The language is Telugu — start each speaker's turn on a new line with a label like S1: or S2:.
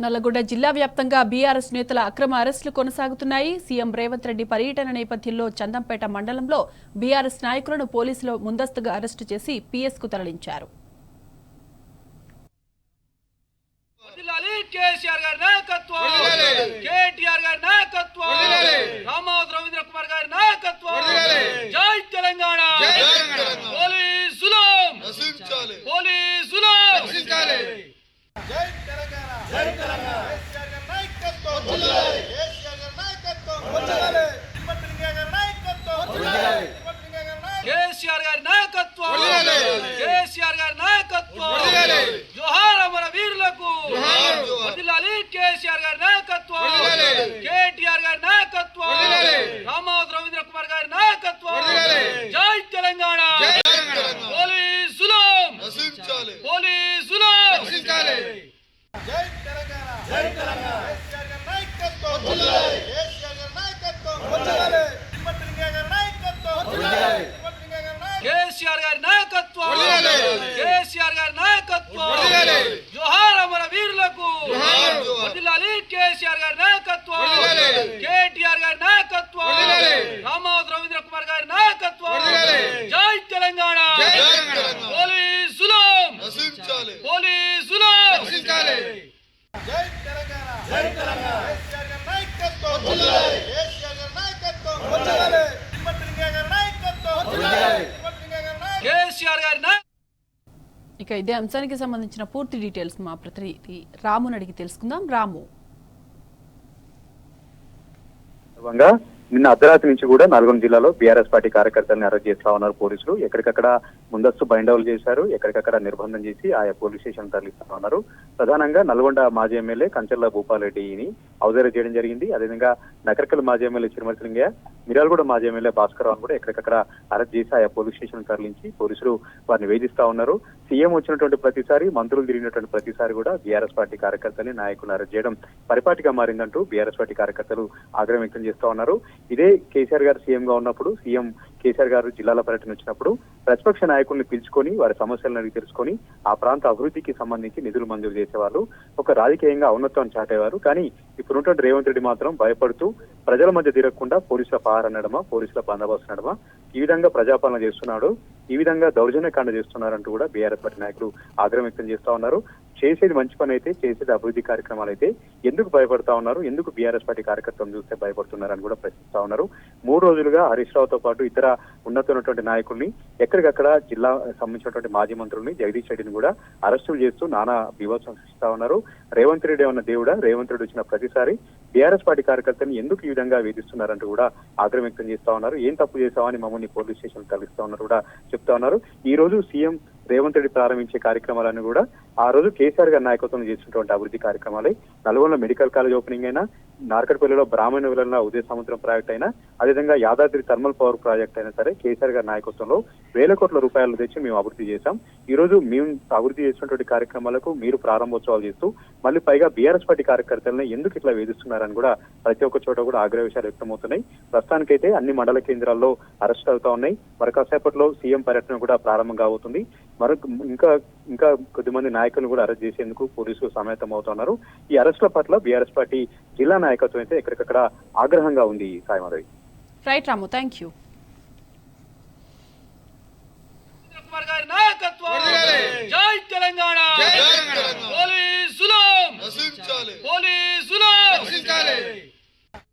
S1: నల్లగొండ జిల్లా వ్యాప్తంగా బీఆర్ఎస్ నేతల అక్రమ అరెస్టులు కొనసాగుతున్నాయి. సీఎం రేవంత్ రెడ్డి పర్యటన నేపథ్యంలో చందంపేట మండలంలో బీఆర్ఎస్ నాయకులను పోలీసులు ముందస్తుగా అరెస్టు చేసి పీఎస్కు తరలించారు. ఇక ఇదే అంశానికి సంబంధించిన పూర్తి డీటెయిల్స్ మా ప్రతినిధి రాముని అడిగి తెలుసుకుందాం. రాము,
S2: నిన్న అర్ధరాత్రి నుంచి కూడా నల్గొండ జిల్లాలో బీఆర్ఎస్ పార్టీ కార్యకర్తలను అరెస్ట్ చేస్తా ఉన్నారు పోలీసులు. ఎక్కడికక్కడ ముందస్తు బైండౌలు చేశారు, ఎక్కడికక్కడ నిర్బంధం చేసి ఆయా పోలీస్ స్టేషన్ తరలిస్తా ఉన్నారు. ప్రధానంగా నల్గొండ మాజీ ఎమ్మెల్యే కంచర్ల భూపాలరెడ్డిని అవజారు చేయడం జరిగింది. అదేవిధంగా నకరికల్ మాజీ ఎమ్మెల్యే చిరుమర్తిలింగయ్య, మిర్యాలగూడ మాజీ ఎమ్మెల్యే భాస్కర్ రావు కూడా ఎక్కడికక్కడ అరెస్ట్ చేసి ఆయా పోలీస్ స్టేషన్ తరలించి పోలీసులు వారిని వేధిస్తా ఉన్నారు. సీఎం వచ్చినటువంటి ప్రతిసారి, మంత్రులు తిరిగినటువంటి ప్రతిసారి కూడా బీఆర్ఎస్ పార్టీ కార్యకర్తల్ని, నాయకులను అరెస్ట్ చేయడం పరిపాటిగా మారిందంటూ బీఆర్ఎస్ పార్టీ కార్యకర్తలు ఆగ్రహం వ్యక్తం చేస్తా ఉన్నారు. ఇదే కేసీఆర్ గారు సీఎం గా ఉన్నప్పుడు, సీఎం కేసీఆర్ గారు జిల్లాల పర్యటన వచ్చినప్పుడు ప్రతిపక్ష నాయకుల్ని పిలుచుకొని వారి సమస్యలను అడిగి తెలుసుకొని ఆ ప్రాంత అభివృద్ధికి సంబంధించి నిధులు మంజూరు చేసేవాళ్ళు, ఒక రాజకీయంగా ఔన్నత్వాన్ని చాటేవారు. కానీ ఇప్పుడున్నటువంటి రేవంత్ రెడ్డి మాత్రం భయపడుతూ ప్రజల మధ్య తిరగకుండా పోలీసుల పహారా నడమా, పోలీసుల బందోబస్తు నడమా, ఈ విధంగా ప్రజాపాలన చేస్తున్నాడు, ఈ విధంగా దౌర్జన్యకాండ చేస్తున్నారంటూ కూడా బీఆర్ఎస్ పార్టీ నాయకులు ఆగ్రహం వ్యక్తం చేస్తా ఉన్నారు. చేసేది మంచి పని అయితే, చేసేది అభివృద్ధి కార్యక్రమాలు అయితే ఎందుకు భయపడతా ఉన్నారు, ఎందుకు బీఆర్ఎస్ పార్టీ కార్యకర్తలను చూస్తే భయపడుతున్నారని కూడా ప్రశ్నిస్తా ఉన్నారు. 3 రోజులుగా హరీష్ రావుతో పాటు ఇతర ఉన్నతమైనటువంటి నాయకుల్ని, ఎక్కడికక్కడ జిల్లా సంబంధించినటువంటి మాజీ మంత్రుల్ని, జగదీష్ రెడ్డిని కూడా అరెస్టులు చేస్తూ నానా బీభత్సం సృష్టిస్తా ఉన్నారు. రేవంత్ రెడ్డి ఏమన్న దేవుడా, రేవంత్ రెడ్డి వచ్చిన ప్రతిసారి బీఆర్ఎస్ పార్టీ కార్యకర్తలను ఎందుకు ఈ విధంగా వేధిస్తున్నారంటూ కూడా ఆగ్రహం వ్యక్తం చేస్తా ఉన్నారు. ఏం తప్పు చేశామని మమ్మల్ని పోలీస్ స్టేషన్ తరలిస్తా ఉన్నారు కూడా చెప్తా ఉన్నారు. ఈ రోజు సీఎం రేవంత్ రెడ్డి ప్రారంభించే కార్యక్రమాలను కూడా ఆ రోజు కేసీఆర్ గారి నాయకత్వంలో చేసినటువంటి అభివృద్ధి కార్యక్రమాలే, నల్గొండలో మెడికల్ కాలేజ్ ఓపెనింగ్ అయినా, నార్కట్పల్లిలో బ్రాహ్మణ విలన ఉదయ సముద్రం ప్రాజెక్ట్ అయినా, అదేవిధంగా యాదాద్రి థర్మల్ పవర్ ప్రాజెక్ట్ అయినా సరే కేసీఆర్ గారి నాయకత్వంలో వేల కోట్ల రూపాయలు తెచ్చి మేము అభివృద్ధి చేశాం. ఈ రోజు మేము అభివృద్ధి చేసినటువంటి కార్యక్రమాలకు మీరు ప్రారంభోత్సవాలు చేస్తూ మళ్ళీ పైగా బీఆర్ఎస్ పార్టీ కార్యకర్తలను ఎందుకు ఇట్లా వేధిస్తున్నారని కూడా ప్రతి ఒక్క చోట కూడా ఆగ్రహ విషయాలు వ్యక్తమవుతున్నాయి. ప్రస్తుతానికైతే అన్ని మండల కేంద్రాల్లో అరెస్ట్ అవుతా ఉన్నాయి. మరి కాసేపట్లో సీఎం పర్యటన కూడా ప్రారంభం కాబోతుంది. ఇంకా కొద్దిమంది నాయకులను కూడా అరెస్ట్ చేసేందుకు పోలీసులు సమాయత్తం అవుతున్నారు. ఈ అరెస్టుల పట్ల బీఆర్ఎస్ పార్టీ జిల్లా నాయకత్వం అయితే ఎక్కడికక్కడ ఆగ్రహంగా ఉంది. Saimadhavi.
S1: Right Ramu, thank you.
S3: జై తెలంగాణ.